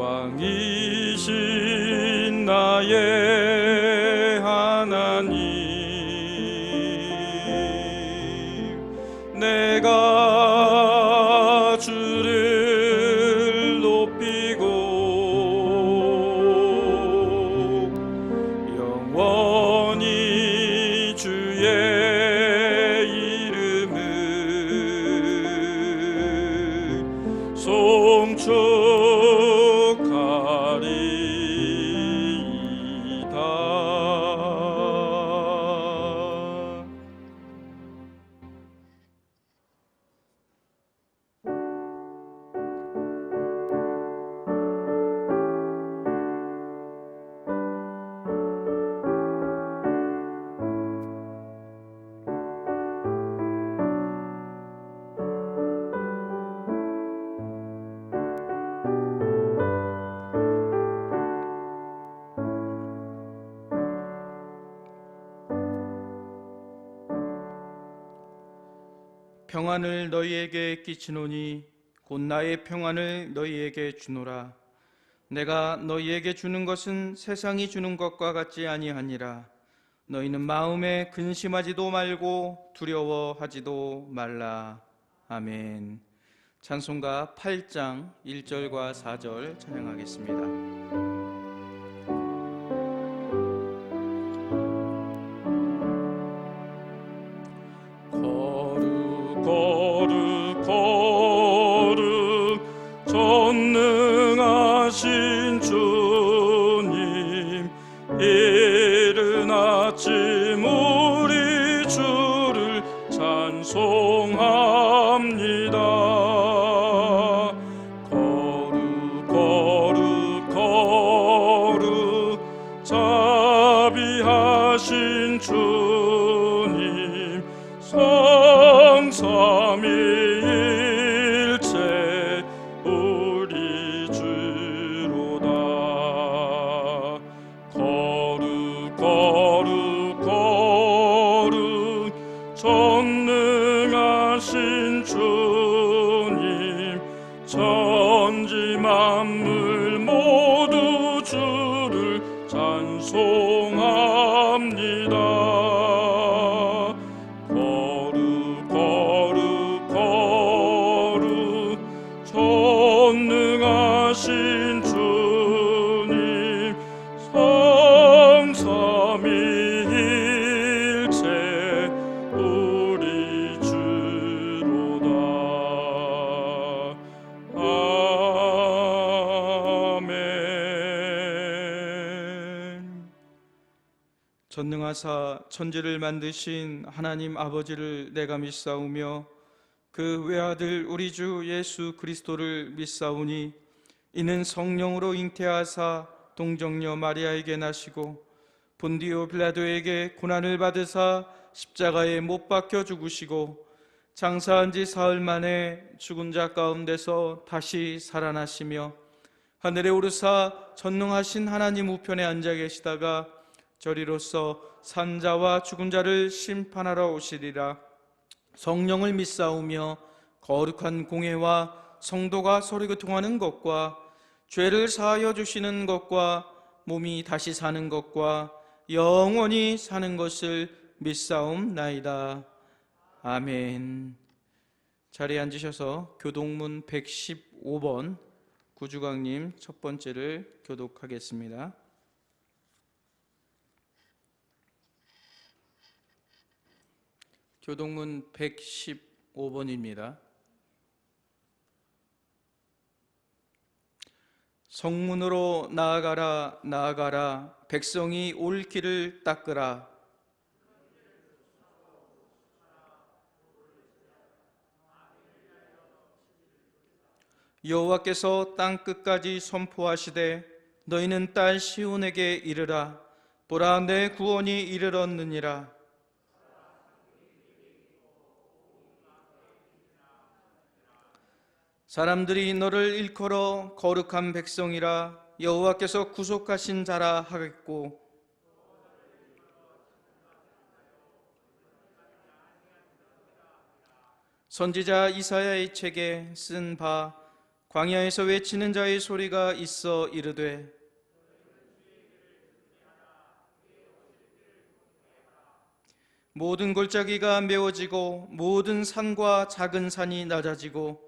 왕이신 나의 하나님, 내가 주를 높이고 영원히 주의 이름을 송축하리이다. 평안을 너희에게 끼치노니 곧 나의 평안을 너희에게 주노라. 내가 너희에게 주는 것은 세상이 주는 것과 같지 아니하니라. 너희는 마음에 근심하지도 말고 두려워하지도 말라. 아멘. 찬송가 8장 1절과 4절 찬양하겠습니다. 거룩 전능하신 주님, 이른 아침 우리 주를 찬송합니다. 거룩 자비하신 주님, 성삼위일체 우리 주로다. 거룩 전능하신 주님, 천지 만물 모두 주를 찬송합니다. 전능하신 주님, 성삼위일체 우리 주로다. 아멘. 전능하사 천지를 만드신 하나님 아버지를 내가 믿사오며 그 외아들 우리 주 예수 그리스도를 믿사오니 이는 성령으로 잉태하사 동정녀 마리아에게 나시고 본디오 빌라도에게 고난을 받으사 십자가에 못 박혀 죽으시고 장사한 지 사흘 만에 죽은 자 가운데서 다시 살아나시며 하늘에 오르사 전능하신 하나님 우편에 앉아 계시다가 저리로서 산자와 죽은 자를 심판하러 오시리라. 성령을 믿사오며 거룩한 공회와 성도가 서로 교통하는 것과 죄를 사하여 주시는 것과 몸이 다시 사는 것과 영원히 사는 것을 믿사옵나이다. 아멘. 자리에 앉으셔서 교독문 115번 구주강님 첫 번째를 교독하겠습니다. 교독문 115번입니다. 성문으로 나아가라, 나아가라. 백성이 올 길을 닦으라. 여호와께서 땅 끝까지 선포하시되 너희는 딸 시온에게 이르라. 보라, 내 구원이 이르렀느니라. 사람들이 너를 일컬어 거룩한 백성이라 여호와께서 구속하신 자라 하겠고, 선지자 이사야의 책에 쓴 바 광야에서 외치는 자의 소리가 있어 이르되 모든 골짜기가 메워지고 모든 산과 작은 산이 낮아지고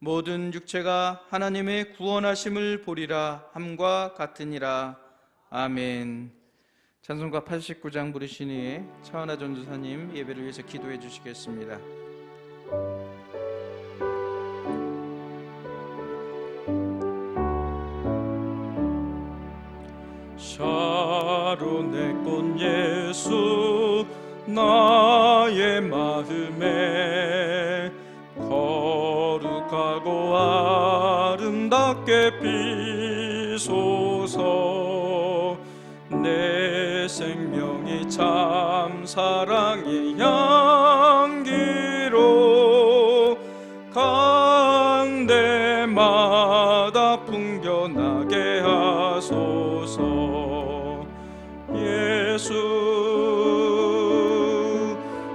모든 육체가 하나님의 구원하심을 보리라 함과 같으니라. 아멘. 찬송가 89장 부르시니 차은하 전도사님 예배를 위해서 기도해 주시겠습니다. 샤론의 꽃 예수 나의 마음에 거룩하고 아름답게 피소서. 내 생명이 참 사랑의 향기로 간데마다 풍겨나게 하소서. 예수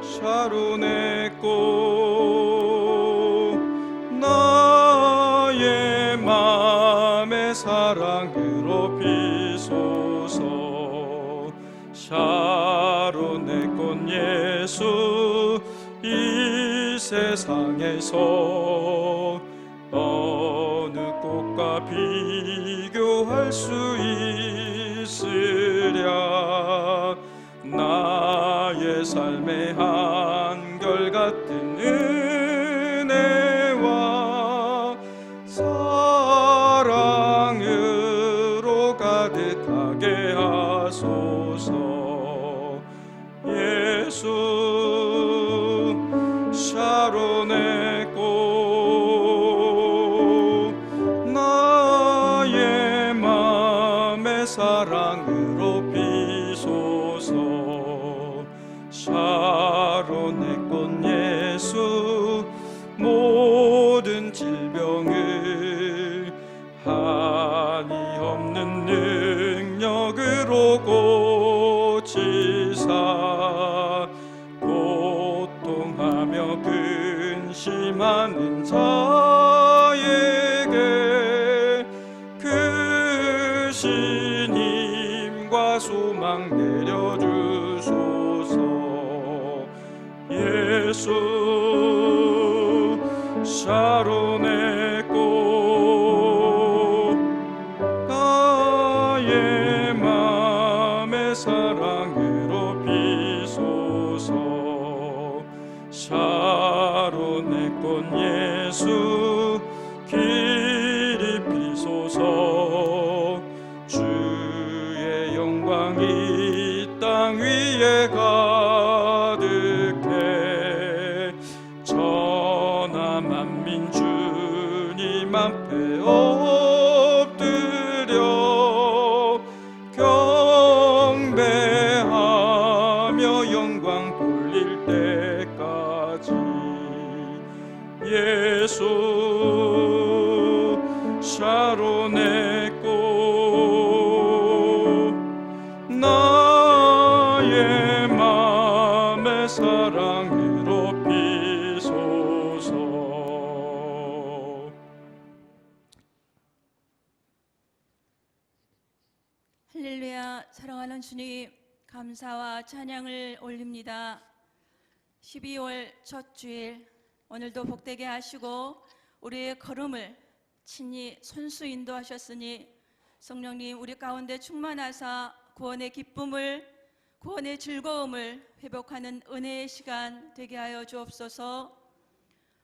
샤론의 꽃 나의 맘의 사랑으로 피소서. 샤론의 꽃 예수 이 세상에서 어느 꽃과 비교할 수 있으랴. 나의 삶의 한결같은 은혜와 사랑으로 가득하게 하소서. 예수 샤론의 꽃 나의 맘의 사랑으로 피소서. 샤론의 꽃 예수 모든 질병을 한이 없는 능력으로 고치사 고통하며 근심하는 자에게 그 신임과 소망 내려주소서. 예수 샤론의 꽃 나의 맘의 사랑으로 피소서. 샤론의 꽃 예수 길이 피소서. 주의 영광이 이 땅 위에 가득해 천하 만민 주님 앞에 엎드려 경배하며 영광 돌릴 때까지. 예수 샤론의 꽃 나의 맘의 사랑으로 피소서. 할렐루야. 사랑하는 주님, 감사와 찬양을 올립니다. 12월 첫 주일 오늘도 복되게 하시고 우리의 걸음을 친히 손수 인도하셨으니 성령님 우리 가운데 충만하사 구원의 기쁨을, 구원의 즐거움을 회복하는 은혜의 시간 되게 하여 주옵소서.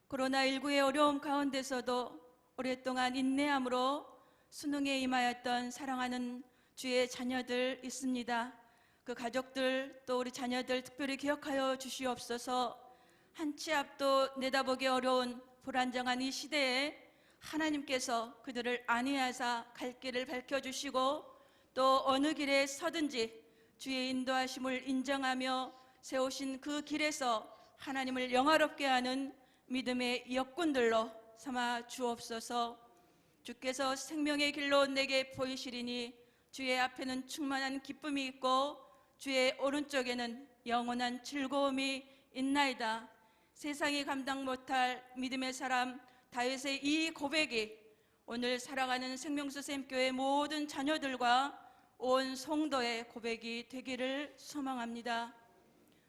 코로나19의 어려움 가운데서도 오랫동안 인내함으로 수능에 임하였던 사랑하는 주의 자녀들 있습니다. 그 가족들 또 우리 자녀들 특별히 기억하여 주시옵소서. 한 치 앞도 내다보기 어려운 불안정한 이 시대에 하나님께서 그들을 안위하사 갈 길을 밝혀주시고 또 어느 길에 서든지 주의 인도하심을 인정하며 세우신 그 길에서 하나님을 영화롭게 하는 믿음의 역군들로 삼아 주옵소서. 주께서 생명의 길로 내게 보이시리니 주의 앞에는 충만한 기쁨이 있고 주의 오른쪽에는 영원한 즐거움이 있나이다. 세상이 감당 못할 믿음의 사람 다윗의 이 고백이 오늘 살아가는 생명수 샘교회 모든 자녀들과 온 성도의 고백이 되기를 소망합니다.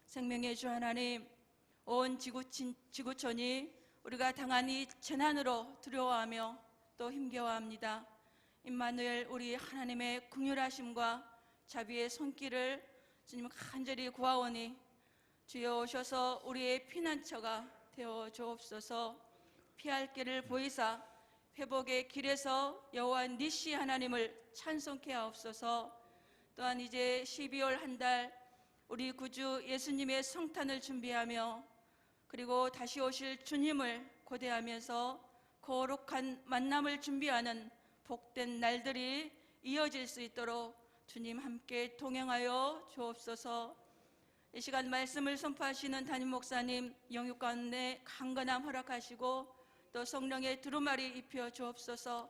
생명의 주 하나님, 온 지구촌이 우리가 당한 이 재난으로 두려워하며 또 힘겨워합니다. 임마누엘, 우리 하나님의 긍휼하심과 자비의 손길을 주님 간절히 구하오니 주여 오셔서 우리의 피난처가 되어 주옵소서. 피할 길을 보이사 회복의 길에서 여호와 니시 하나님을 찬송케 하옵소서. 또한 이제 12월 한 달 우리 구주 예수님의 성탄을 준비하며 그리고 다시 오실 주님을 고대하면서 거룩한 만남을 준비하는 복된 날들이 이어질 수 있도록 주님 함께 동행하여 주옵소서. 이 시간 말씀을 선포하시는 담임 목사님 영육 가운데 강건함 허락하시고 또 성령의 두루마리 입혀 주옵소서.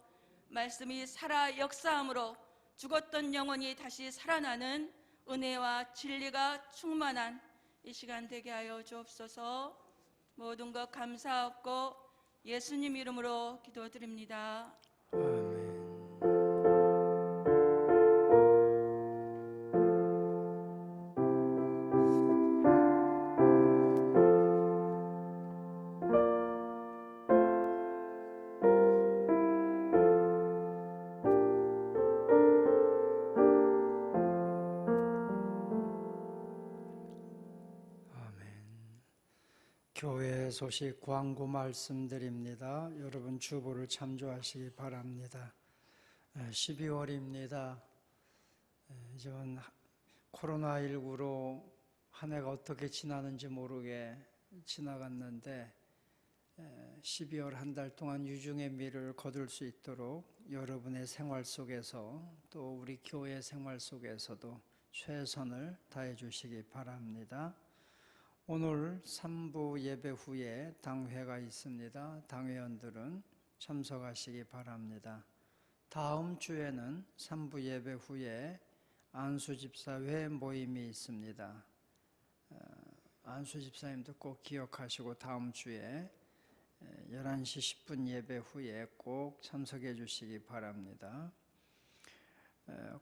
말씀이 살아 역사함으로 죽었던 영혼이 다시 살아나는 은혜와 진리가 충만한 이 시간 되게 하여 주옵소서. 모든 것 감사하고 예수님 이름으로 기도드립니다. 아멘. 교회 소식 광고 말씀드립니다. 여러분 주보를 참조하시기 바랍니다. 12월입니다. 이전 코로나19로 한 해가 어떻게 지나는지 모르게 지나갔는데 12월 한 달 동안 유중의 미를 거둘 수 있도록 여러분의 생활 속에서 또 우리 교회 생활 속에서도 최선을 다해 주시기 바랍니다. 오늘 3부 예배 후에 당회가 있습니다. 당회원들은 참석하시기 바랍니다. 다음 주에는 3부 예배 후에 안수집사회 모임이 있습니다. 안수집사님도 꼭 기억하시고 다음 주에 11시 10분 예배 후에 꼭 참석해 주시기 바랍니다.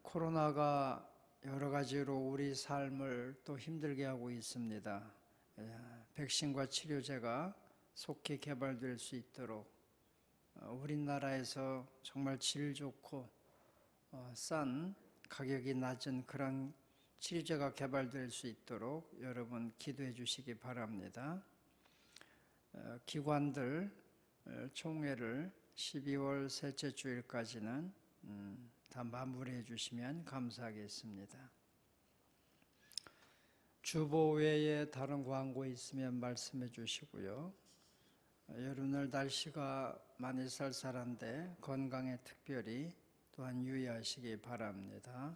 코로나가 여러 가지로 우리 삶을 또 힘들게 하고 있습니다. 백신과 치료제가 속히 개발될 수 있도록 우리나라에서 정말 질 좋고 싼 가격이 낮은 그런 치료제가 개발될 수 있도록 여러분 기도해 주시기 바랍니다. 기관들 총회를 12월 셋째 주일까지는 다 마무리해 주시면 감사하겠습니다. 주보 외에 다른 광고 있으면 말씀해 주시고요. 여름날 날씨가 많이 쌀쌀한데 건강에 특별히 또한 유의하시기 바랍니다.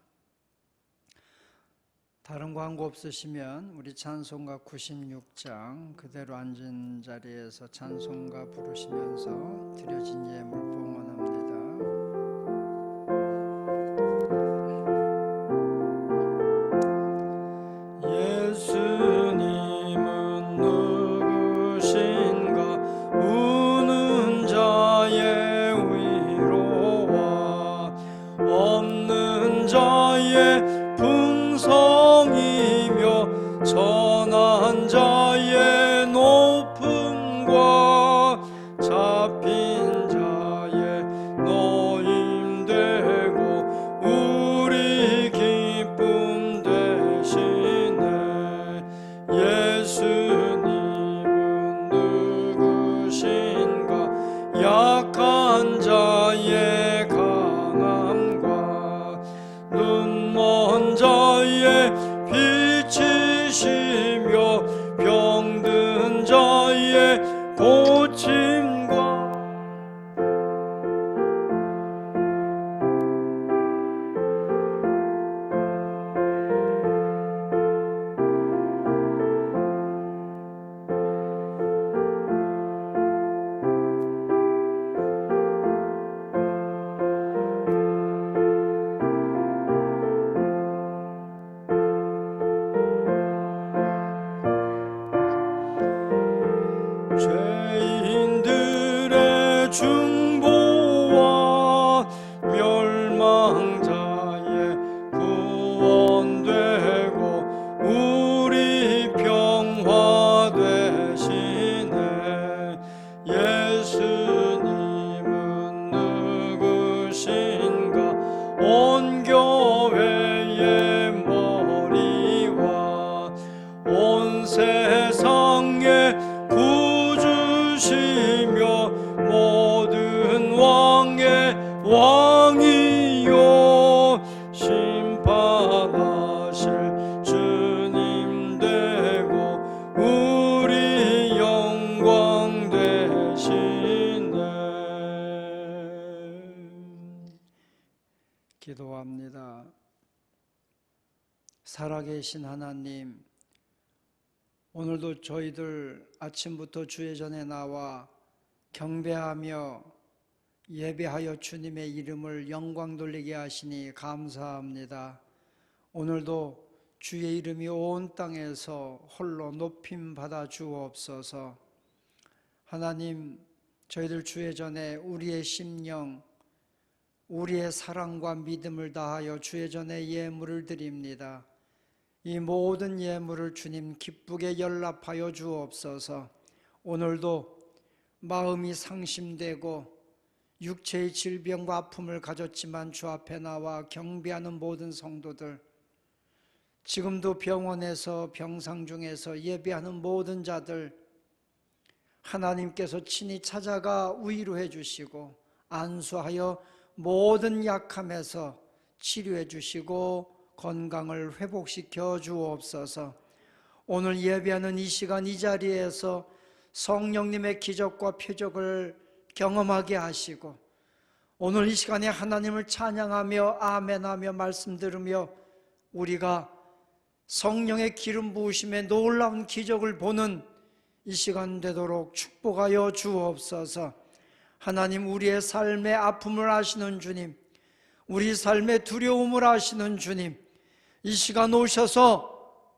다른 광고 없으시면 우리 찬송가 96장 그대로 앉은 자리에서 찬송가 부르시면서 드려진 예물 봉헌합니다. 예수님은 누구신가 우는 자의 위로와 없는 자의 풍성이며 전한 자의 높음과 잡힌 자의 노임되고 우리 기쁨 되시네. 예수님은 누구신가 약한 자의 강함과 눈먼 자의 빛이시며 병든 자의 고침과 왕이요 심판하실 주님 되고 우리 영광 되시네. 기도합니다. 살아계신 하나님, 오늘도 저희들 아침부터 주의 전에 나와 경배하며 예배하여 주님의 이름을 영광 돌리게 하시니 감사합니다. 오늘도 주의 이름이 온 땅에서 홀로 높임 받아 주옵소서. 하나님, 저희들 주의 전에 우리의 심령, 우리의 사랑과 믿음을 다하여 주의 전에 예물을 드립니다. 이 모든 예물을 주님 기쁘게 연락하여 주옵소서. 오늘도 마음이 상심되고 육체의 질병과 아픔을 가졌지만 주 앞에 나와 경배하는 모든 성도들, 지금도 병원에서 병상 중에서 예배하는 모든 자들, 하나님께서 친히 찾아가 위로해 주시고 안수하여 모든 약함에서 치료해 주시고 건강을 회복시켜 주옵소서. 오늘 예배하는 이 시간 이 자리에서 성령님의 기적과 표적을 경험하게 하시고 오늘 이 시간에 하나님을 찬양하며 아멘하며 말씀 들으며 우리가 성령의 기름 부으심에 놀라운 기적을 보는 이 시간 되도록 축복하여 주옵소서. 하나님, 우리의 삶의 아픔을 아시는 주님, 우리 삶의 두려움을 아시는 주님, 이 시간 오셔서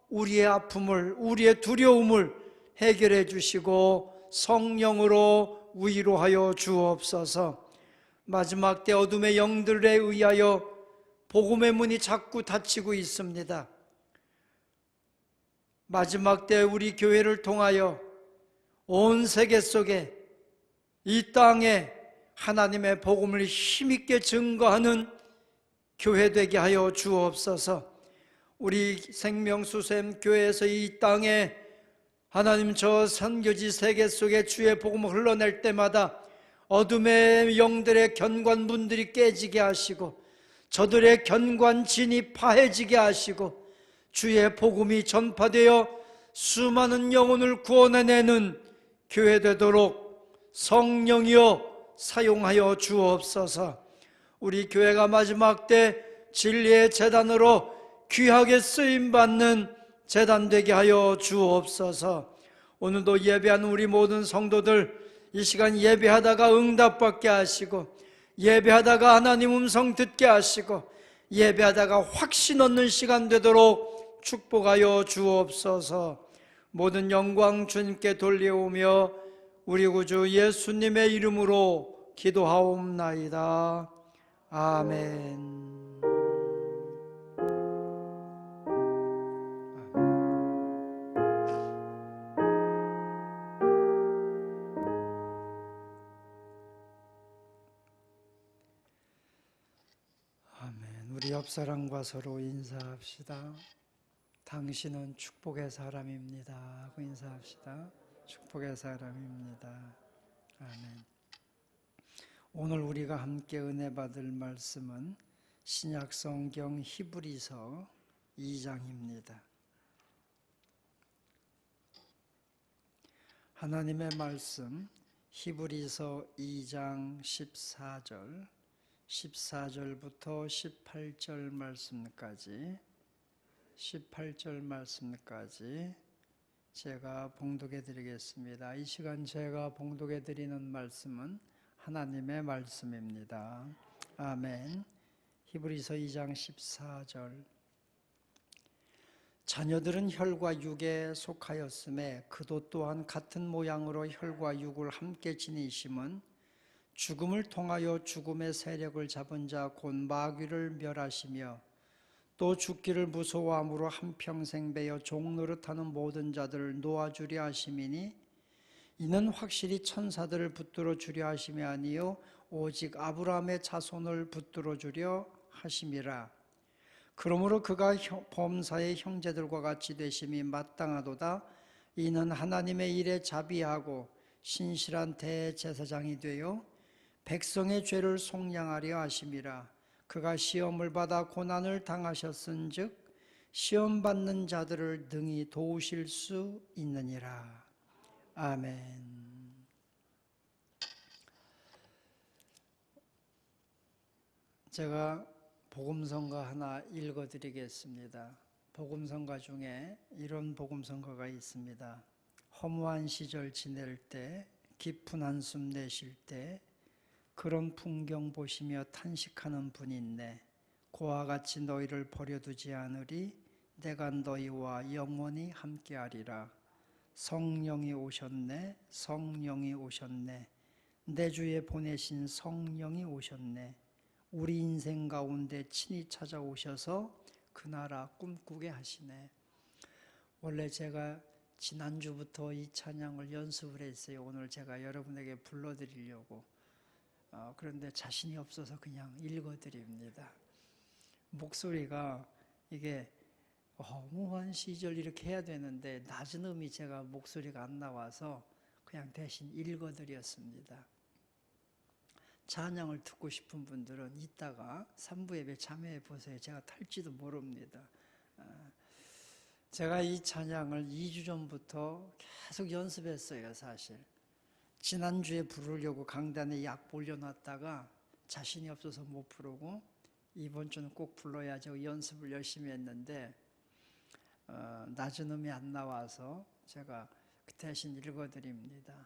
우리의 아픔을, 우리의 두려움을 해결해 주시고 성령으로 위로하여 주옵소서. 마지막 때 어둠의 영들에 의하여 복음의 문이 자꾸 닫히고 있습니다. 마지막 때 우리 교회를 통하여 온 세계 속에 이 땅에 하나님의 복음을 힘있게 증거하는 교회 되게 하여 주옵소서. 우리 생명수샘 교회에서 이 땅에 하나님 저 선교지 세계 속에 주의 복음을 흘러낼 때마다 어둠의 영들의 견관문들이 깨지게 하시고 저들의 견관진이 파해지게 하시고 주의 복음이 전파되어 수많은 영혼을 구원해내는 교회 되도록 성령이여 사용하여 주옵소서. 우리 교회가 마지막 때 진리의 제단으로 귀하게 쓰임받는 제단 되게 하여 주옵소서. 오늘도 예배하는 우리 모든 성도들 이 시간 예배하다가 응답받게 하시고 예배하다가 하나님 음성 듣게 하시고 예배하다가 확신 얻는 시간 되도록 축복하여 주옵소서. 모든 영광 주님께 돌려오며 우리 구주 예수님의 이름으로 기도하옵나이다. 아멘. 우리 옆 사람과 서로 인사합시다. 당신은 축복의 사람입니다 하고 인사합시다. 축복의 사람입니다. 아멘. 오늘 우리가 함께 은혜 받을 말씀은 신약 성경 히브리서 2장입니다. 하나님의 말씀 히브리서 2장 14절부터 18절 말씀까지 제가 봉독해 드리겠습니다. 이 시간 제가 봉독해 드리는 말씀은 하나님의 말씀입니다. 아멘. 히브리서 2장 14절. 자녀들은 혈과 육에 속하였음에 그도 또한 같은 모양으로 혈과 육을 함께 지니심은 죽음을 통하여 죽음의 세력을 잡은 자 곧 마귀를 멸하시며 또 죽기를 무서워함으로 한평생 배어 종노릇하는 모든 자들을 놓아주려 하심이니 이는 확실히 천사들을 붙들어 주려 하심이 아니요 오직 아브라함의 자손을 붙들어 주려 하심이라. 그러므로 그가 범사의 형제들과 같이 되심이 마땅하도다. 이는 하나님의 일에 자비하고 신실한 대제사장이 되어 백성의 죄를 속량하려 하심이라. 그가 시험을 받아 고난을 당하셨은즉 시험 받는 자들을 능히 도우실 수 있느니라. 아멘. 제가 복음성가 하나 읽어드리겠습니다. 복음성가 중에 이런 복음성가가 있습니다. 허무한 시절 지낼 때, 깊은 한숨 내쉴 때 그런 풍경 보시며 탄식하는 분이 있네. 고와 같이 너희를 버려두지 않으리. 내가 너희와 영원히 함께하리라. 성령이 오셨네. 성령이 오셨네. 내 주에 보내신 성령이 오셨네. 우리 인생 가운데 친히 찾아오셔서 그 나라 꿈꾸게 하시네. 원래 제가 지난주부터 이 찬양을 연습을 했어요. 오늘 제가 여러분에게 불러드리려고. 그런데 자신이 없어서 그냥 읽어드립니다. 목소리가 이게 허무한 시절 이렇게 해야 되는데 낮은 음이 제가 목소리가 안 나와서 그냥 대신 읽어드렸습니다. 찬양을 듣고 싶은 분들은 이따가 3부 예배 참여해 보세요. 제가 탈지도 모릅니다. 제가 이 찬양을 2주 전부터 계속 연습했어요, 사실. 지난주에 부르려고 강단에 약 올려놨다가 자신이 없어서 못 부르고 이번 주는 꼭 불러야죠. 연습을 열심히 했는데 낮은 음이 안 나와서 제가 대신 읽어드립니다.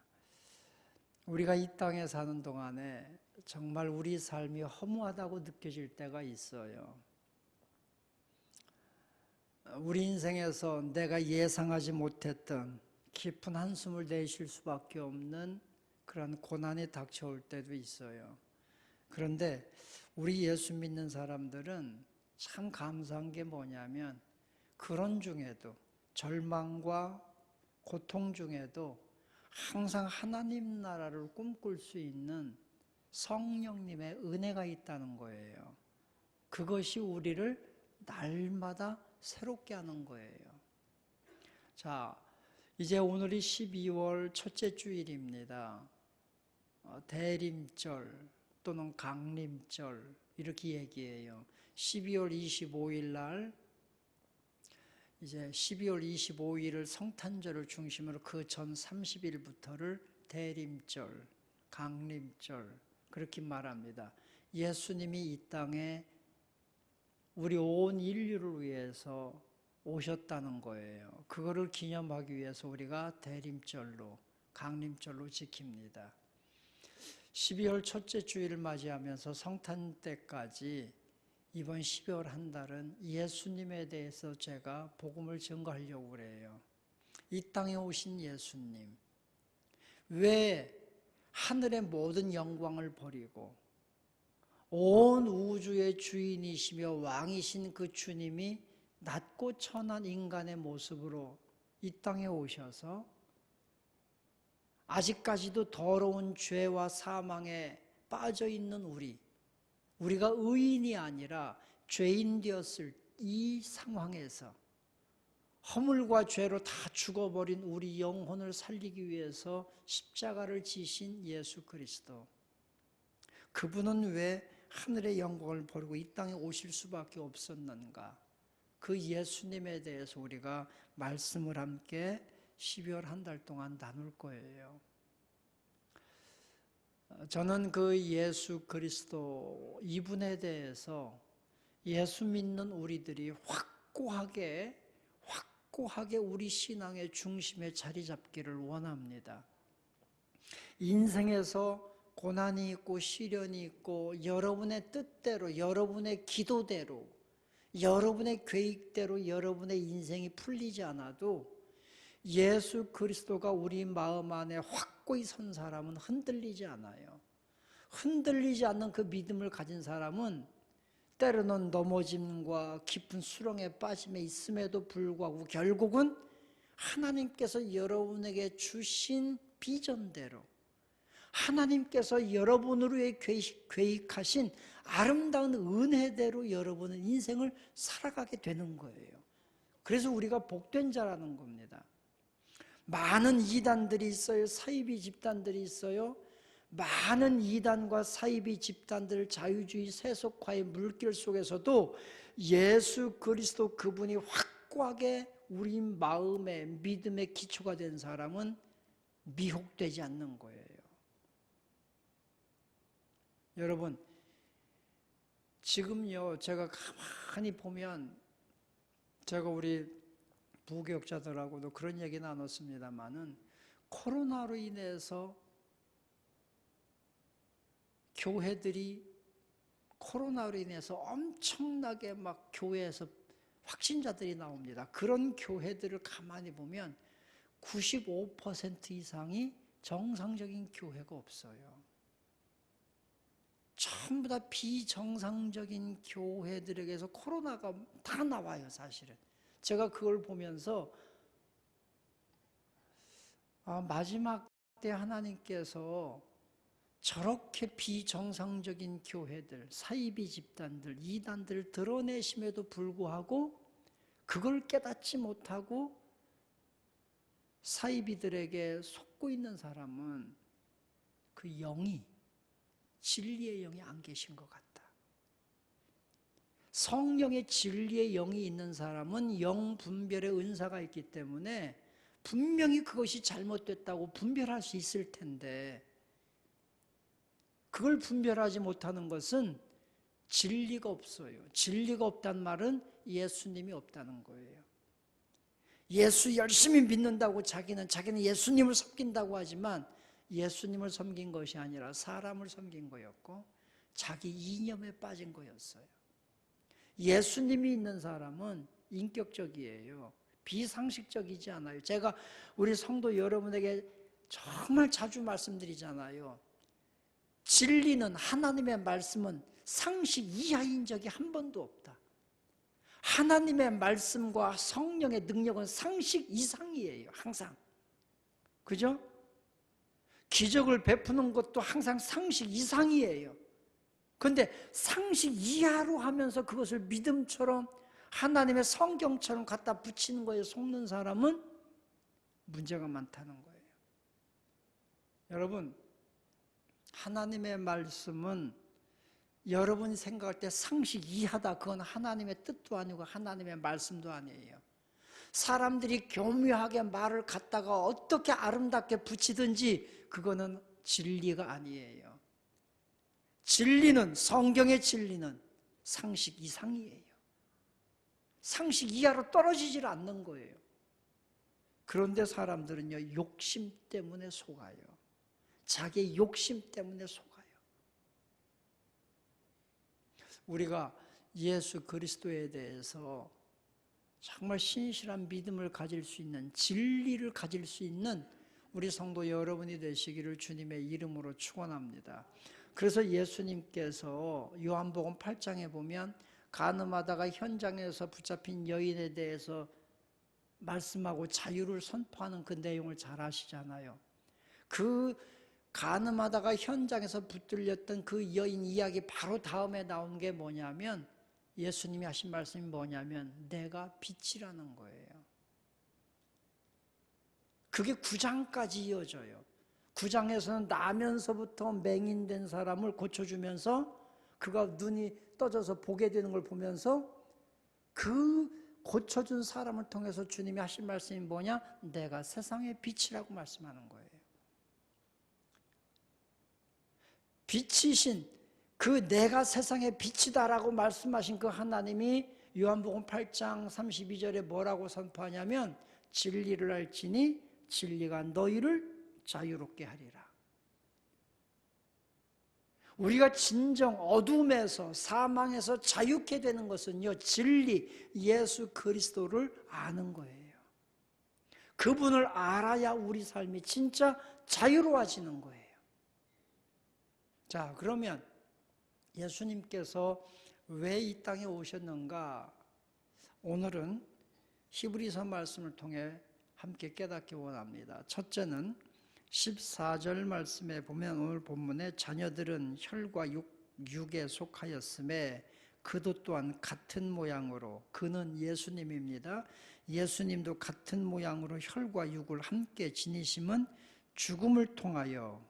우리가 이 땅에 사는 동안에 정말 우리 삶이 허무하다고 느껴질 때가 있어요. 우리 인생에서 내가 예상하지 못했던 깊은 한숨을 내쉴 수밖에 없는 그런 고난이 닥쳐올 때도 있어요. 그런데 우리 예수 믿는 사람들은 참 감사한 게 뭐냐면 그런 중에도 절망과 고통 중에도 항상 하나님 나라를 꿈꿀 수 있는 성령님의 은혜가 있다는 거예요. 그것이 우리를 날마다 새롭게 하는 거예요. 자, 이제 오늘이 12월 첫째 주일입니다. 대림절 또는 강림절 이렇게 얘기해요. 12월 25일 날 이제 12월 25일을 성탄절을 중심으로 그 전 30일부터를 대림절, 강림절 그렇게 말합니다. 예수님이 이 땅에 우리 온 인류를 위해서 오셨다는 거예요. 그거를 기념하기 위해서 우리가 대림절로, 강림절로 지킵니다. 12월 첫째 주일을 맞이하면서 성탄 때까지 이번 12월 한 달은 예수님에 대해서 제가 복음을 전가하려고 그래요. 이 땅에 오신 예수님, 왜 하늘의 모든 영광을 버리고 온 우주의 주인이시며 왕이신 그 주님이 낮고 천한 인간의 모습으로 이 땅에 오셔서 아직까지도 더러운 죄와 사망에 빠져 있는 우리가 의인이 아니라 죄인 되었을 이 상황에서 허물과 죄로 다 죽어버린 우리 영혼을 살리기 위해서 십자가를 지신 예수 그리스도. 그분은 왜 하늘의 영광을 버리고 이 땅에 오실 수밖에 없었는가? 그 예수님에 대해서 우리가 말씀을 함께 12월 한 달 동안 나눌 거예요. 저는 그 예수 그리스도 이분에 대해서 예수 믿는 우리들이 확고하게 우리 신앙의 중심에 자리 잡기를 원합니다. 인생에서 고난이 있고 시련이 있고 여러분의 뜻대로, 여러분의 기도대로, 여러분의 계획대로 여러분의 인생이 풀리지 않아도 예수 그리스도가 우리 마음 안에 확고히 선 사람은 흔들리지 않아요. 흔들리지 않는 그 믿음을 가진 사람은 때로는 넘어짐과 깊은 수렁에 빠짐에 있음에도 불구하고 결국은 하나님께서 여러분에게 주신 비전대로 하나님께서 여러분을 위해 계획하신 아름다운 은혜대로 여러분은 인생을 살아가게 되는 거예요. 그래서 우리가 복된 자라는 겁니다. 많은 이단들이 있어요. 사이비 집단들이 있어요. 많은 이단과 사이비 집단들 자유주의 세속화의 물길 속에서도 예수 그리스도 그분이 확고하게 우리 마음의 믿음의 기초가 된 사람은 미혹되지 않는 거예요. 여러분, 지금요 제가 가만히 보면 제가 우리 부교육자들하고도 그런 얘기 나눴습니다마는 코로나로 인해서 교회들이 코로나로 인해서 엄청나게 막 교회에서 확진자들이 나옵니다. 그런 교회들을 가만히 보면 95% 이상이 정상적인 교회가 없어요. 전부 다 비정상적인 교회들에게서 코로나가 다 나와요, 사실은. 제가 그걸 보면서 마지막 때 하나님께서 저렇게 비정상적인 교회들, 사이비 집단들, 이단들 드러내심에도 불구하고 그걸 깨닫지 못하고 사이비들에게 속고 있는 사람은 그 영이, 진리의 영이 안 계신 것 같다. 성령의 진리의 영이 있는 사람은 영 분별의 은사가 있기 때문에 분명히 그것이 잘못됐다고 분별할 수 있을 텐데 그걸 분별하지 못하는 것은 진리가 없어요. 진리가 없단 말은 예수님이 없다는 거예요. 예수 열심히 믿는다고 자기는 예수님을 섬긴다고 하지만 예수님을 섬긴 것이 아니라 사람을 섬긴 거였고 자기 이념에 빠진 거였어요. 예수님이 있는 사람은 인격적이에요. 비상식적이지 않아요. 제가 우리 성도 여러분에게 정말 자주 말씀드리잖아요. 진리는, 하나님의 말씀은 상식 이하인 적이 한 번도 없다. 하나님의 말씀과 성령의 능력은 상식 이상이에요. 항상. 그죠? 기적을 베푸는 것도 항상 상식 이상이에요. 그런데 상식 이하로 하면서 그것을 믿음처럼 하나님의 성경처럼 갖다 붙이는 거에 속는 사람은 문제가 많다는 거예요. 여러분, 하나님의 말씀은 여러분이 생각할 때 상식 이하다. 그건 하나님의 뜻도 아니고 하나님의 말씀도 아니에요. 사람들이 교묘하게 말을 갖다가 어떻게 아름답게 붙이든지 그거는 진리가 아니에요. 진리는, 성경의 진리는 상식 이상이에요. 상식 이하로 떨어지질 않는 거예요. 그런데 사람들은요, 욕심 때문에 속아요. 자기의 욕심 때문에 속아요. 우리가 예수 그리스도에 대해서 정말 신실한 믿음을 가질 수 있는, 진리를 가질 수 있는 우리 성도 여러분이 되시기를 주님의 이름으로 축원합니다. 그래서 예수님께서 요한복음 8장에 보면 간음하다가 현장에서 붙잡힌 여인에 대해서 말씀하고 자유를 선포하는 그 내용을 잘 아시잖아요. 그 간음하다가 현장에서 붙들렸던 그 여인 이야기 바로 다음에 나온 게 뭐냐면, 예수님이 하신 말씀이 뭐냐면 내가 빛이라는 거예요. 그게 9장까지 이어져요. 9장에서는 나면서부터 맹인된 사람을 고쳐주면서 그가 눈이 떠져서 보게 되는 걸 보면서 그 고쳐준 사람을 통해서 주님이 하신 말씀이 뭐냐? 내가 세상의 빛이라고 말씀하는 거예요. 빛이신 그 내가 세상의 빛이다라고 말씀하신 그 하나님이 요한복음 8장 32절에 뭐라고 선포하냐면 진리를 알지니 진리가 너희를 자유롭게 하리라. 우리가 진정 어둠에서 사망에서 자유케 되는 것은요, 진리 예수 그리스도를 아는 거예요. 그분을 알아야 우리 삶이 진짜 자유로워지는 거예요. 자, 그러면 예수님께서 왜 이 땅에 오셨는가? 오늘은 히브리서 말씀을 통해 함께 깨닫기 원합니다. 첫째는 14절 말씀에 보면 오늘 본문에 자녀들은 혈과 육에 속하였음에 그도 또한 같은 모양으로, 그는 예수님입니다. 예수님도 같은 모양으로 혈과 육을 함께 지니심은 죽음을 통하여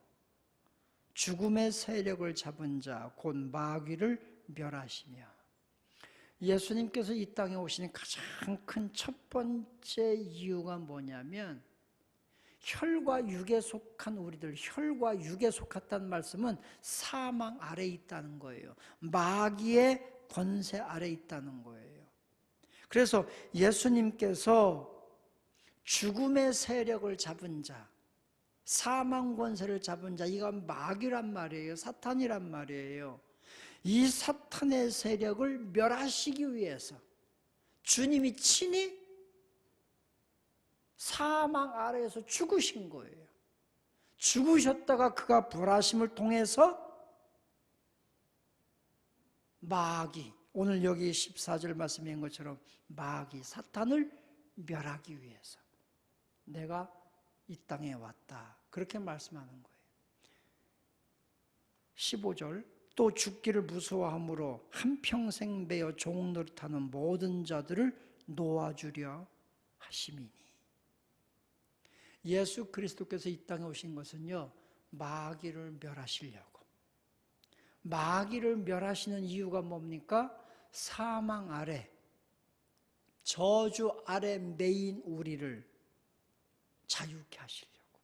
죽음의 세력을 잡은 자 곧 마귀를 멸하시며. 예수님께서 이 땅에 오신 가장 큰 첫 번째 이유가 뭐냐면 혈과 육에 속한 우리들, 혈과 육에 속했다는 말씀은 사망 아래에 있다는 거예요. 마귀의 권세 아래에 있다는 거예요. 그래서 예수님께서 죽음의 세력을 잡은 자, 사망 권세를 잡은 자, 이건 마귀란 말이에요. 사탄이란 말이에요. 이 사탄의 세력을 멸하시기 위해서 주님이 친히 사망 아래에서 죽으신 거예요. 죽으셨다가 그가 부활하심을 통해서 마귀, 오늘 여기 14절 말씀인 것처럼 마귀, 사탄을 멸하기 위해서 내가 이 땅에 왔다, 그렇게 말씀하는 거예요. 15절, 또 죽기를 무서워함으로 한평생 매여 종노릇하는 모든 자들을 놓아주려 하심이니. 예수 그리스도께서 이 땅에 오신 것은요, 마귀를 멸하시려고. 마귀를 멸하시는 이유가 뭡니까? 사망 아래, 저주 아래 매인 우리를 자유케 하시려고,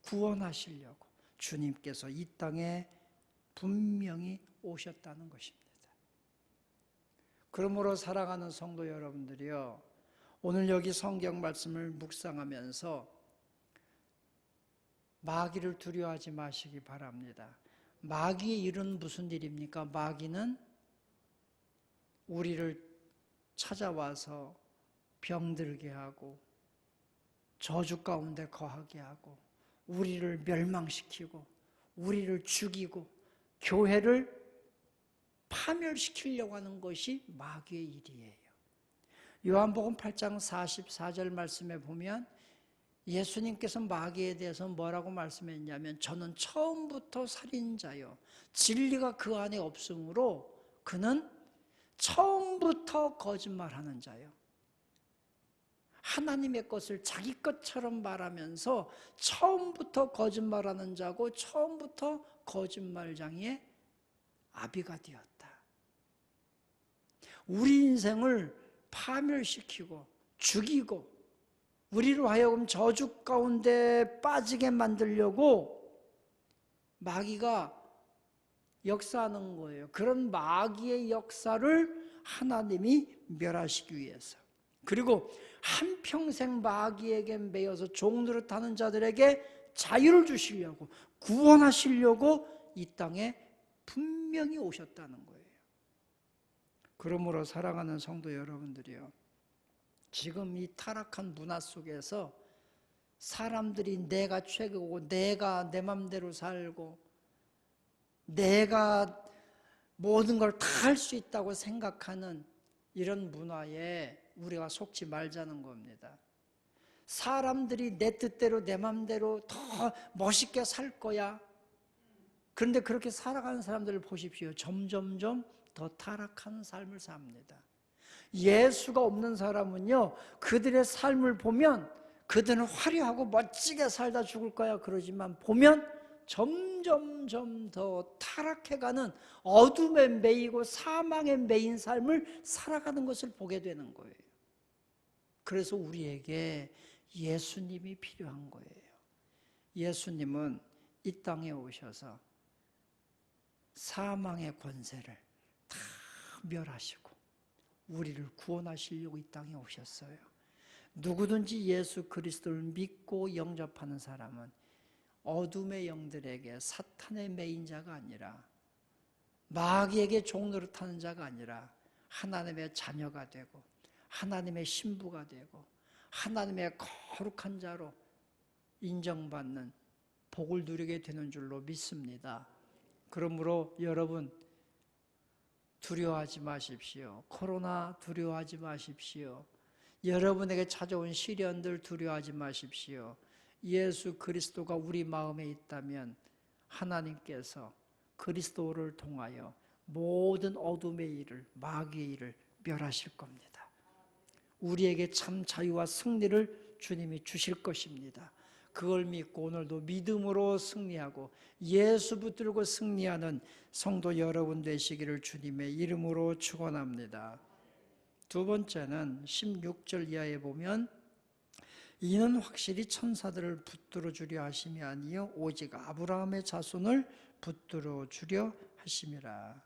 구원하시려고 주님께서 이 땅에 분명히 오셨다는 것입니다. 그러므로 사랑하는 성도 여러분들이요, 오늘 여기 성경 말씀을 묵상하면서 마귀를 두려워하지 마시기 바랍니다. 마귀의 일은 무슨 일입니까? 마귀는 우리를 찾아와서 병들게 하고 저주 가운데 거하게 하고 우리를 멸망시키고 우리를 죽이고 교회를 파멸시키려고 하는 것이 마귀의 일이에요. 요한복음 8장 44절 말씀에 보면 예수님께서 마귀에 대해서 뭐라고 말씀했냐면 저는 처음부터 살인자요, 진리가 그 안에 없으므로 그는 처음부터 거짓말하는 자요, 하나님의 것을 자기 것처럼 말하면서 처음부터 거짓말하는 자고 처음부터 거짓말장이의 아비가 되었다. 우리 인생을 파멸시키고 죽이고 우리로 하여금 저주 가운데 빠지게 만들려고 마귀가 역사하는 거예요. 그런 마귀의 역사를 하나님이 멸하시기 위해서, 그리고 한평생 마귀에게 매여서 종노릇하는 자들에게 자유를 주시려고, 구원하시려고 이 땅에 분명히 오셨다는 거예요. 그러므로 사랑하는 성도 여러분들이요, 지금 이 타락한 문화 속에서 사람들이 내가 최고고 내가 내 맘대로 살고 내가 모든 걸 다 할 수 있다고 생각하는 이런 문화에 우리가 속지 말자는 겁니다. 사람들이 내 뜻대로 내 맘대로 더 멋있게 살 거야. 그런데 그렇게 살아가는 사람들을 보십시오. 점점점 더 타락한 삶을 삽니다. 예수가 없는 사람은요, 그들의 삶을 보면 그들은 화려하고 멋지게 살다 죽을 거야 그러지만 보면 점점점 더 타락해가는 어둠에 매이고 사망에 매인 삶을 살아가는 것을 보게 되는 거예요. 그래서 우리에게 예수님이 필요한 거예요. 예수님은 이 땅에 오셔서 사망의 권세를 다 멸하시고 우리를 구원하시려고 이 땅에 오셨어요. 누구든지 예수 그리스도를 믿고 영접하는 사람은 어둠의 영들에게 사탄의 매인 자가 아니라 마귀에게 종노릇하는 자가 아니라 하나님의 자녀가 되고 하나님의 신부가 되고 하나님의 거룩한 자로 인정받는 복을 누리게 되는 줄로 믿습니다. 그러므로 여러분 두려워하지 마십시오. 코로나 두려워하지 마십시오. 여러분에게 찾아온 시련들 두려워하지 마십시오. 예수 그리스도가 우리 마음에 있다면 하나님께서 그리스도를 통하여 모든 어둠의 일을, 마귀의 일을 멸하실 겁니다. 우리에게 참 자유와 승리를 주님이 주실 것입니다. 그걸 믿고 오늘도 믿음으로 승리하고 예수 붙들고 승리하는 성도 여러분 되시기를 주님의 이름으로 축원합니다. 두 번째는 16절 이하에 보면 이는 확실히 천사들을 붙들어 주려 하심이 아니요 오직 아브라함의 자손을 붙들어 주려 하심이라.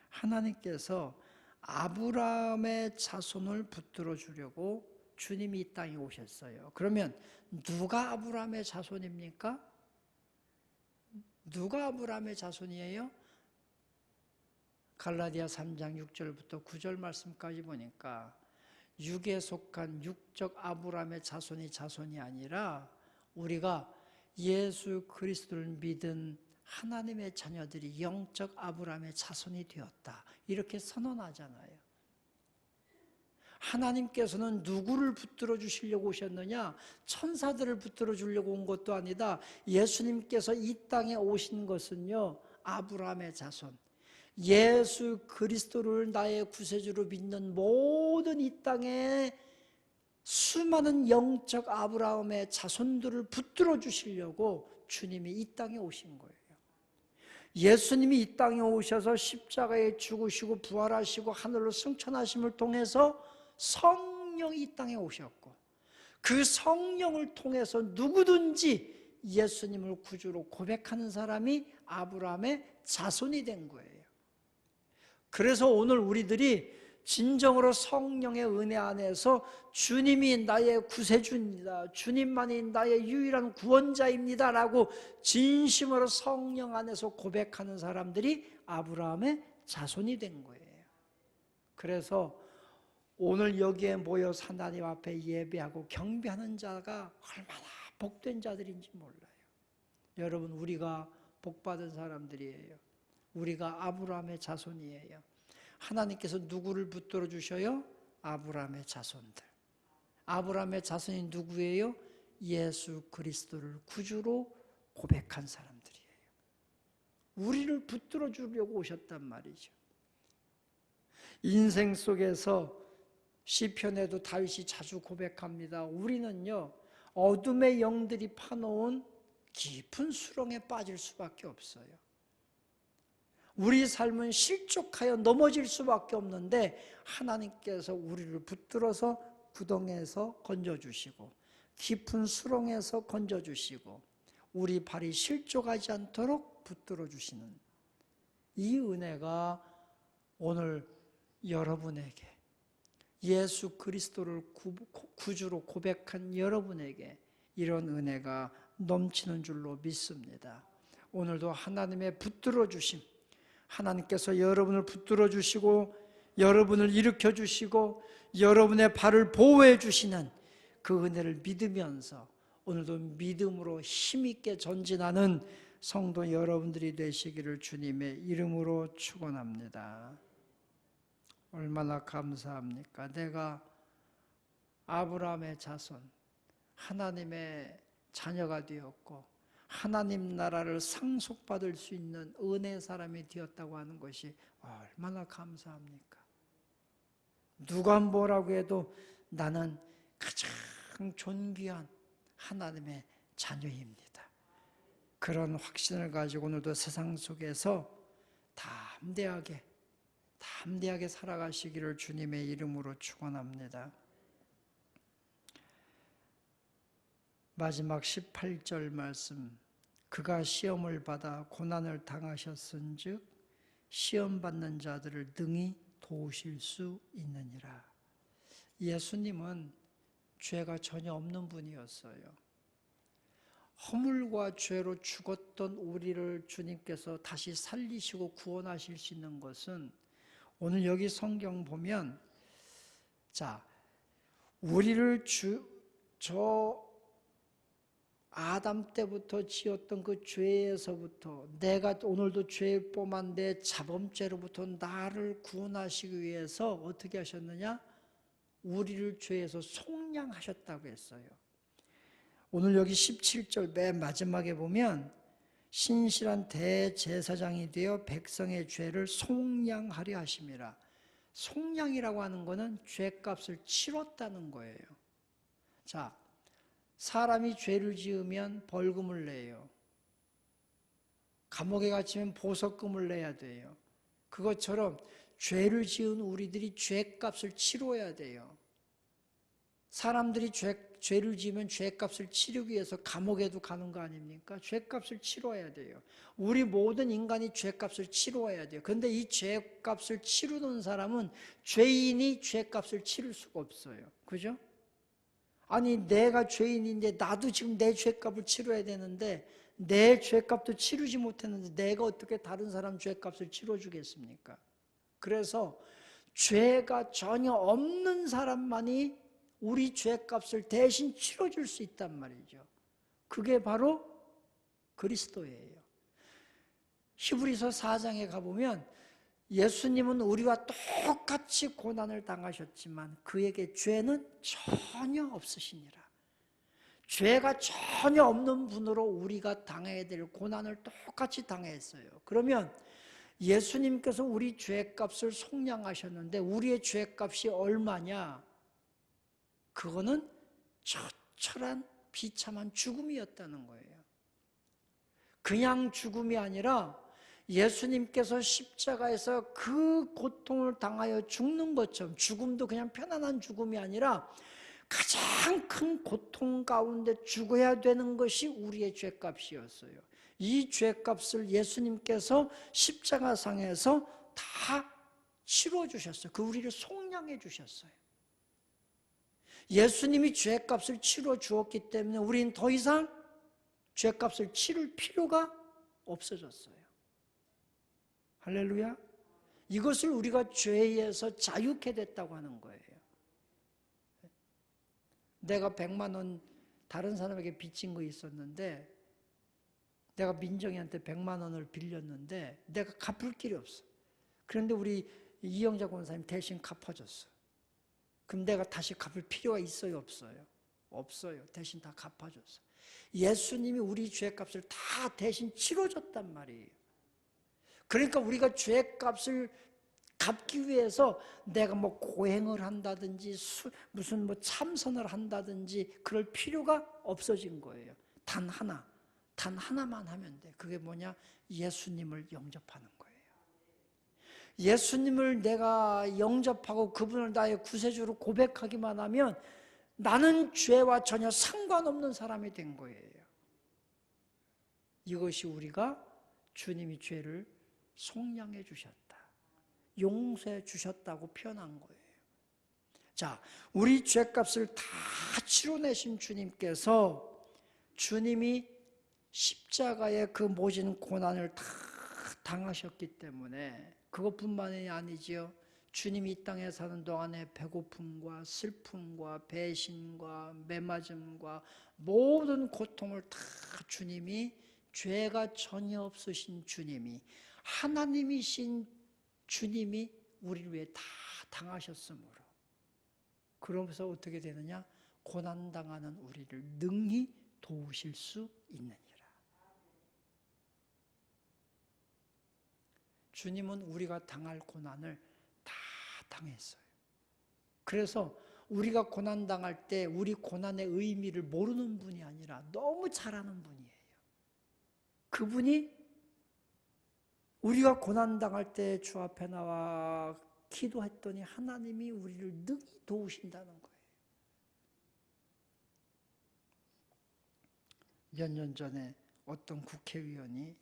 하나님께서 아브라함의 자손을 붙들어 주려고 주님이 이 땅에 오셨어요. 그러면 누가 아브라함의 자손입니까? 누가 아브라함의 자손이에요? 갈라디아 3장 6절부터 9절 말씀까지 보니까 육에 속한 육적 아브라함의 자손이 아니라 우리가 예수 그리스도를 믿은 하나님의 자녀들이 영적 아브라함의 자손이 되었다. 이렇게 선언하잖아요. 하나님께서는 누구를 붙들어 주시려고 오셨느냐? 천사들을 붙들어 주려고 온 것도 아니다. 예수님께서 이 땅에 오신 것은요, 아브라함의 자손, 예수 그리스도를 나의 구세주로 믿는 모든 이 땅에 수많은 영적 아브라함의 자손들을 붙들어 주시려고 주님이 이 땅에 오신 거예요. 예수님이 이 땅에 오셔서 십자가에 죽으시고 부활하시고 하늘로 승천하심을 통해서 성령이 이 땅에 오셨고, 그 성령을 통해서 누구든지 예수님을 구주로 고백하는 사람이 아브라함의 자손이 된 거예요. 그래서 오늘 우리들이 진정으로 성령의 은혜 안에서 주님이 나의 구세주입니다, 주님만이 나의 유일한 구원자입니다 라고 진심으로 성령 안에서 고백하는 사람들이 아브라함의 자손이 된 거예요. 그래서 오늘 여기에 모여서 하나님 앞에 예배하고 경배하는 자가 얼마나 복된 자들인지 몰라요. 여러분, 우리가 복받은 사람들이에요. 우리가 아브라함의 자손이에요. 하나님께서 누구를 붙들어 주셔요? 아브라함의 자손들. 아브라함의 자손이 누구예요? 예수 그리스도를 구주로 고백한 사람들이에요. 우리를 붙들어 주려고 오셨단 말이죠. 인생 속에서 시편에도 다윗이 자주 고백합니다. 우리는요, 어둠의 영들이 파놓은 깊은 수렁에 빠질 수밖에 없어요. 우리 삶은 실족하여 넘어질 수밖에 없는데 하나님께서 우리를 붙들어서 구덩이에서 건져주시고 깊은 수렁에서 건져주시고 우리 발이 실족하지 않도록 붙들어주시는 이 은혜가 오늘 여러분에게, 예수 그리스도를 구주로 고백한 여러분에게 이런 은혜가 넘치는 줄로 믿습니다. 오늘도 하나님의 붙들어 주심, 하나님께서 여러분을 붙들어 주시고 여러분을 일으켜 주시고 여러분의 발을 보호해 주시는 그 은혜를 믿으면서 오늘도 믿음으로 힘있게 전진하는 성도 여러분들이 되시기를 주님의 이름으로 축원합니다. 얼마나 감사합니까? 내가 아브라함의 자손, 하나님의 자녀가 되었고 하나님 나라를 상속받을 수 있는 은혜의 사람이 되었다고 하는 것이 얼마나 감사합니까? 누가 뭐라고 해도 나는 가장 존귀한 하나님의 자녀입니다. 그런 확신을 가지고 오늘도 세상 속에서 담대하게 살아가시기를 주님의 이름으로 축원합니다. 마지막 18절 말씀, 그가 시험을 받아 고난을 당하셨은즉 시험 받는 자들을 능히 도우실 수 있느니라. 예수님은 죄가 전혀 없는 분이었어요. 허물과 죄로 죽었던 우리를 주님께서 다시 살리시고 구원하실 수 있는 것은 오늘 여기 성경 보면, 우리를 아담 때부터 지었던 그 죄에서부터, 내가 오늘도 죄일 뻔한데 자범죄로부터 나를 구원하시기 위해서 어떻게 하셨느냐? 우리를 죄에서 속량하셨다고 했어요. 오늘 여기 17절 맨 마지막에 보면 신실한 대제사장이 되어 백성의 죄를 속량하려 하심이라. 속량이라고 하는 것은 죄값을 치렀다는 거예요. 사람이 죄를 지으면 벌금을 내요. 감옥에 갇히면 보석금을 내야 돼요. 그것처럼 죄를 지은 우리들이 죄값을 치러야 돼요. 사람들이 죄를 지으면 죄값을 치르기 위해서 감옥에도 가는 거 아닙니까? 죄값을 치러야 돼요. 우리 모든 인간이 죄값을 치러야 돼요. 그런데 이 죄값을 치르는 사람은 죄인이 죄값을 치를 수가 없어요. 그죠? 아니 내가 죄인인데 나도 지금 내 죄값을 치러야 되는데 내 죄값도 치르지 못했는데 내가 어떻게 다른 사람 죄값을 치러주겠습니까? 그래서 죄가 전혀 없는 사람만이 우리 죄값을 대신 치러줄 수 있단 말이죠. 그게 바로 그리스도예요. 히브리서 4장에 가보면 예수님은 우리와 똑같이 고난을 당하셨지만 그에게 죄는 전혀 없으시니라. 죄가 전혀 없는 분으로 우리가 당해야 될 고난을 똑같이 당했어요. 그러면 예수님께서 우리 죄값을 속량하셨는데 우리의 죄값이 얼마냐? 그거는 처철한 비참한 죽음이었다는 거예요. 그냥 죽음이 아니라 예수님께서 십자가에서 그 고통을 당하여 죽는 것처럼 죽음도 그냥 편안한 죽음이 아니라 가장 큰 고통 가운데 죽어야 되는 것이 우리의 죄값이었어요. 이 죄값을 예수님께서 십자가상에서 다 치러주셨어요. 그 우리를 속량해 주셨어요. 예수님이 죄값을 치러 주었기 때문에 우리는 더 이상 죄값을 치를 필요가 없어졌어요. 할렐루야. 이것을 우리가 죄에서 자유케 됐다고 하는 거예요. 내가 100만 원 다른 사람에게 빚진 거 있었는데 내가 민정이한테 100만 원을 빌렸는데 내가 갚을 길이 없어. 그런데 우리 이영자 권사님 대신 갚아줬어. 그럼 내가 다시 갚을 필요가 있어요, 없어요? 없어요. 대신 다 갚아줬어. 예수님이 우리 죄값을 다 대신 치러줬단 말이에요. 그러니까 우리가 죄값을 갚기 위해서 내가 뭐 고행을 한다든지 무슨 뭐 참선을 한다든지 그럴 필요가 없어진 거예요. 단 하나만 하면 돼. 그게 뭐냐? 예수님을 영접하는 거예요. 예수님을 내가 영접하고 그분을 나의 구세주로 고백하기만 하면 나는 죄와 전혀 상관없는 사람이 된 거예요. 이것이 우리가 주님이 죄를 속량해 주셨다, 용서해 주셨다고 표현한 거예요. 자, 우리 죄값을 다 치러내신 주님께서 주님이 십자가의 그 모진 고난을 다 당하셨기 때문에 그것뿐만이 아니지요. 주님이 이 땅에 사는 동안에 배고픔과 슬픔과 배신과 매맞음과 모든 고통을 다 주님이 죄가 전혀 없으신 주님이 하나님이신 주님이 우리를 위해 다 당하셨으므로 그러면서 어떻게 되느냐? 고난당하는 우리를 능히 도우실 수 있느니라. 주님은 우리가 당할 고난을 다 당했어요. 그래서 우리가 고난당할 때 우리 고난의 의미를 모르는 분이 아니라 너무 잘 아는 분이에요. 그분이 우리가 고난당할 때 주 앞에 나와 기도했더니 하나님이 우리를 능히 도우신다는 거예요. 몇 년 전에 어떤 국회의원이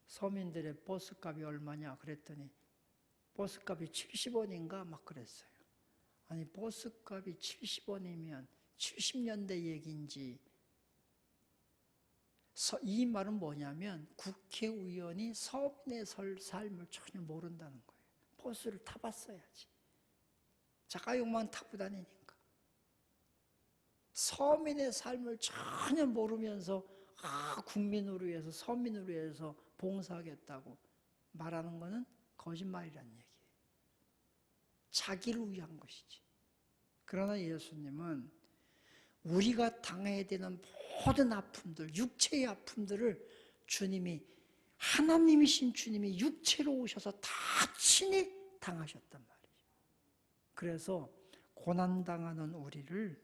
서민들의 버스값이 얼마냐 그랬더니 버스값이 70원인가 막 그랬어요. 아니 버스값이 70원이면 70년대 얘기인지 이 말은 뭐냐면 국회의원이 서민의 삶을 전혀 모른다는 거예요. 버스를 타봤어야지. 자가용만 타고 다니니까. 서민의 삶을 전혀 모르면서 국민을 위해서 서민을 위해서 봉사하겠다고 말하는 것은 거짓말이란 얘기예요. 자기를 위한 것이지. 그러나 예수님은 우리가 당해야 되는 모든 아픔들, 육체의 아픔들을 주님이 하나님이신 주님이 육체로 오셔서 다 친히 당하셨단 말이죠. 그래서 고난당하는 우리를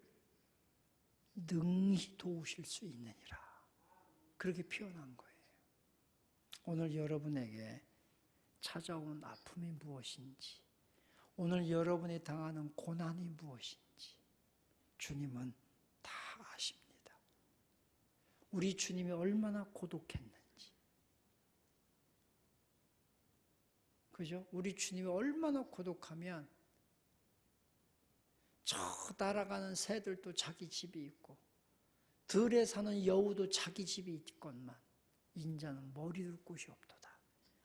능히 도우실 수 있느니라. 그렇게 표현한 거예요. 오늘 여러분에게 찾아온 아픔이 무엇인지, 오늘 여러분이 당하는 고난이 무엇인지 주님은 다 아십니다. 우리 주님이 얼마나 고독했는지, 그죠? 우리 주님이 얼마나 고독하면 저 날아가는 새들도 자기 집이 있고 들에 사는 여우도 자기 집이 있건만 인자는 머리 둘 곳이 없도다.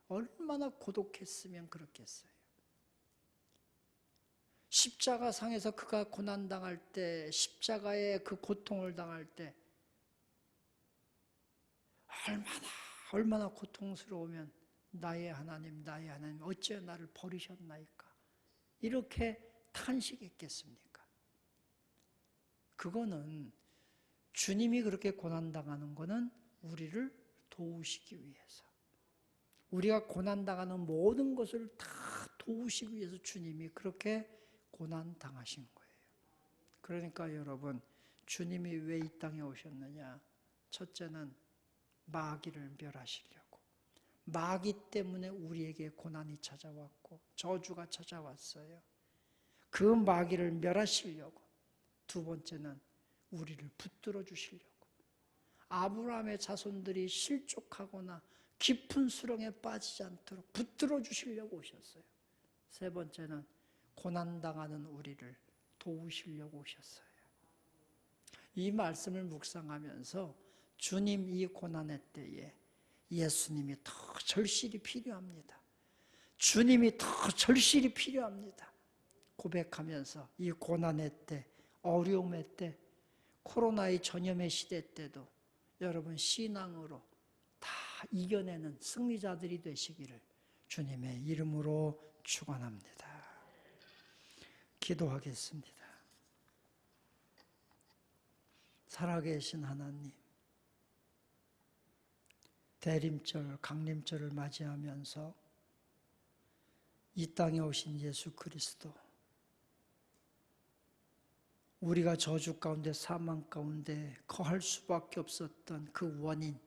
얼마나 고독했으면 그렇겠어요. 십자가상에서 그가 고난당할 때, 십자가의 그 고통을 당할 때 얼마나 고통스러우면 나의 하나님 어찌 나를 버리셨나이까, 이렇게 탄식했겠습니까? 그거는 주님이 그렇게 고난당하는 거는 우리를 도우시기 위해서, 우리가 고난당하는 모든 것을 다 도우시기 위해서 주님이 그렇게 고난당하신 거예요. 그러니까 여러분, 주님이 왜 이 땅에 오셨느냐? 첫째는 마귀를 멸하시려고. 마귀 때문에 우리에게 고난이 찾아왔고 저주가 찾아왔어요. 그 마귀를 멸하시려고. 두 번째는 우리를 붙들어 주시려고. 아브라함의 자손들이 실족하거나 깊은 수렁에 빠지지 않도록 붙들어 주시려고 오셨어요. 세 번째는 고난당하는 우리를 도우시려고 오셨어요. 이 말씀을 묵상하면서 주님 이 고난의 때에 예수님이 더 절실히 필요합니다. 주님이 더 절실히 필요합니다. 고백하면서 이 고난의 때, 어려움의 때, 코로나의 전염의 시대 때도 여러분 신앙으로 다 이겨내는 승리자들이 되시기를 주님의 이름으로 축원합니다. 기도하겠습니다. 살아계신 하나님, 대림절, 강림절을 맞이하면서 이 땅에 오신 예수 그리스도, 우리가 저주 가운데 사망 가운데 거할 수밖에 없었던 그 원인,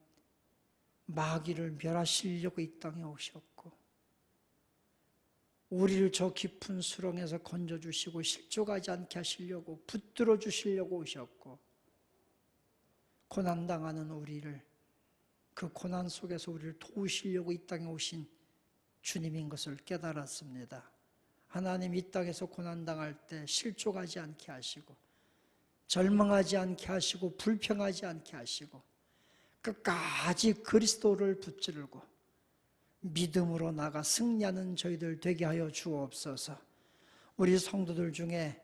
마귀를 멸하시려고 이 땅에 오셨고, 우리를 저 깊은 수렁에서 건져주시고 실족하지 않게 하시려고 붙들어 주시려고 오셨고, 고난당하는 우리를, 그 고난 속에서 우리를 도우시려고 이 땅에 오신 주님인 것을 깨달았습니다. 하나님, 이 땅에서 고난당할 때 실족하지 않게 하시고 절망하지 않게 하시고 불평하지 않게 하시고 끝까지 그리스도를 붙들고 믿음으로 나가 승리하는 저희들 되게 하여 주옵소서. 우리 성도들 중에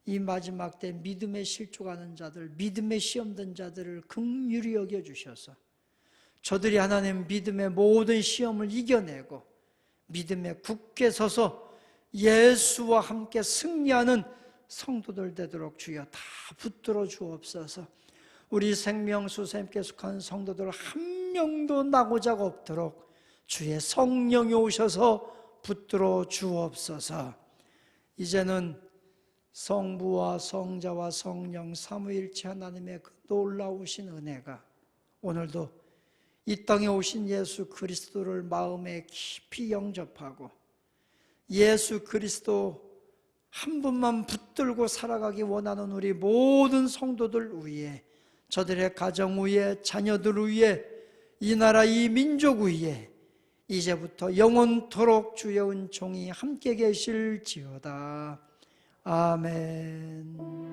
이 마지막 때 믿음에 실족하는 자들, 믿음에 시험된 자들을 긍휼히 여겨주셔서 저들이 하나님 믿음의 모든 시험을 이겨내고 믿음에 굳게 서서 예수와 함께 승리하는 성도들 되도록 주여 다 붙들어 주옵소서. 우리 생명수 샘께 속한 성도들 한 명도 나고자가 없도록 주의 성령이 오셔서 붙들어 주옵소서. 이제는 성부와 성자와 성령 삼위일체 하나님의 그 놀라우신 은혜가 오늘도 이 땅에 오신 예수 그리스도를 마음에 깊이 영접하고 예수 그리스도 한 분만 붙들고 살아가기 원하는 우리 모든 성도들 위에, 저들의 가정 위에, 자녀들 위에, 이 나라 이 민족 위에 이제부터 영원토록 주의 은총이 함께 계실지어다. 아멘.